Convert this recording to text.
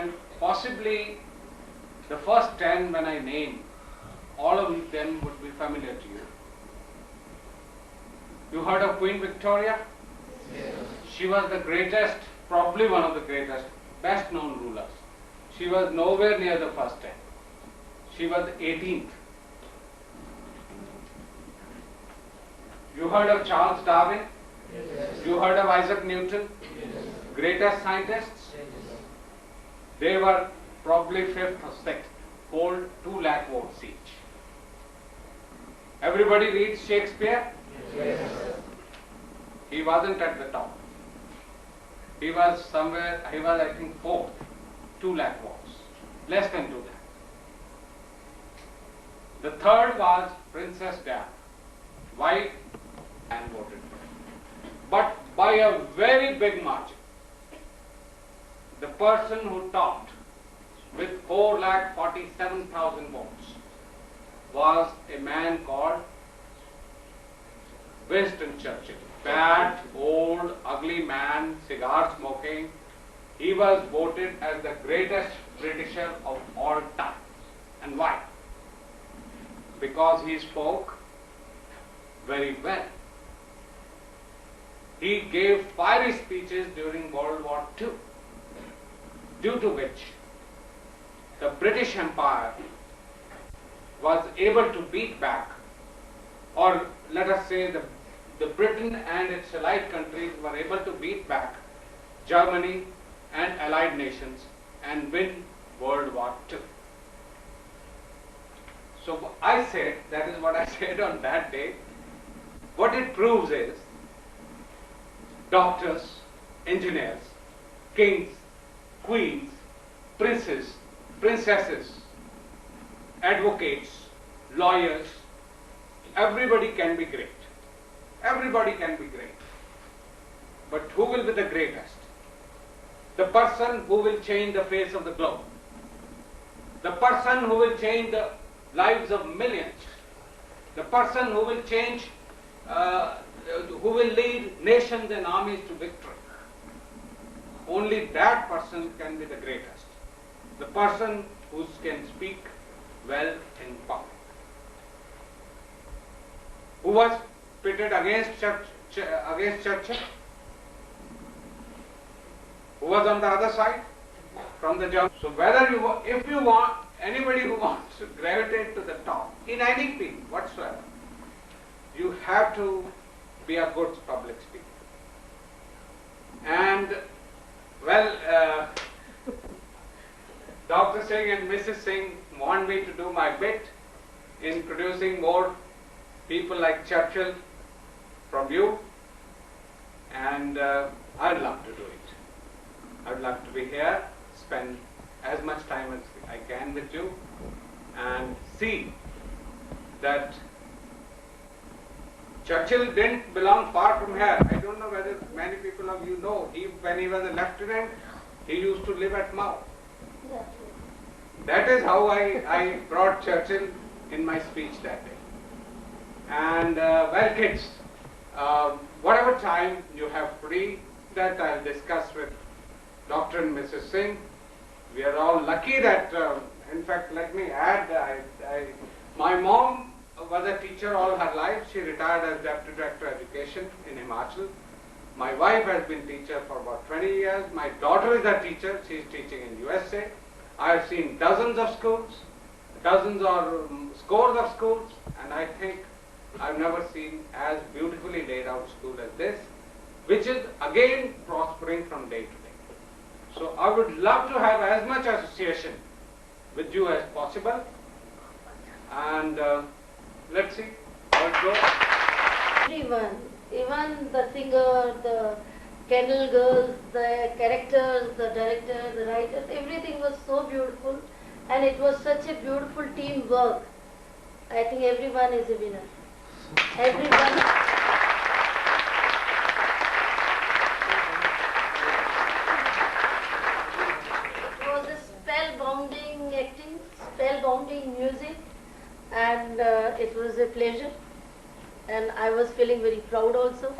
And possibly the first 10 when I name, all of them would be familiar to you. You heard of Queen Victoria? Yes. She was the greatest, probably one of the greatest, best known rulers. She was nowhere near the first 10. She was 18th. You heard of Charles Darwin? Yes. You heard of Isaac Newton? Yes. Greatest scientists? Yes. They were probably 5th or 6th, polled 2 lakh votes each. Everybody reads Shakespeare? Yes. He wasn't at the top. He was somewhere, he was I think 4th, 2 lakh votes, less than 2 lakh. The third was Princess Diana. Why? And voted for her. But by a very big margin. The person who topped with 4,47,000 votes was a man called Winston Churchill. Fat, old, ugly man, cigar smoking. He was voted as the greatest Britisher of all time. And why? Because he spoke very well. He gave fiery speeches during World War II, due to which the British Empire was able to beat back, or let us say the Britain and its allied countries were able to beat back Germany and allied nations and win World War II. So I said, that is what I said on that day, what it proves is doctors, engineers, kings, queens, princes, princesses, advocates, lawyers, everybody can be great. Everybody can be great. But who will be the greatest? The person who will change the face of the globe. The person who will change the lives of millions. The person who will change, who will lead nations and armies to victory. Only that person can be the greatest. The person who can speak well in public. Who was pitted against Churchill? Who was on the other side? From the Germans. So whether if you want, anybody who wants to gravitate to the top, in any field whatsoever, you have to be a good public speaker. And well, Dr. Singh and Mrs. Singh want me to do my bit in producing more people like Churchill from you, and I'd love to do it. I'd love to be here, spend as much time as I can with you, and see that Churchill didn't belong far from here. I don't know whether many people of you know, when he was a lieutenant, he used to live at Mao. That is how I brought Churchill in my speech that day. And well, kids, whatever time you have free, that I'll discuss with Dr. and Mrs. Singh. We are all lucky that, in fact, let me add, my mom was a teacher all her life. She retired as Deputy Director of Education in Himachal. My wife has been teacher for about 20 years. My daughter is a teacher. She is teaching in USA. I have seen dozens of schools, dozens or scores of schools, and I think I've never seen as beautifully laid out school as this, which is again prospering from day to day. So I would love to have as much association with you as possible, and let's see how it goes. Everyone, even the singer, the kennel girls, the characters, the director, the writers, everything was so beautiful, and it was such a beautiful teamwork. I think everyone is a winner. Everyone. It was a spellbounding acting, spellbounding music, and it was a pleasure. And I was feeling very proud also.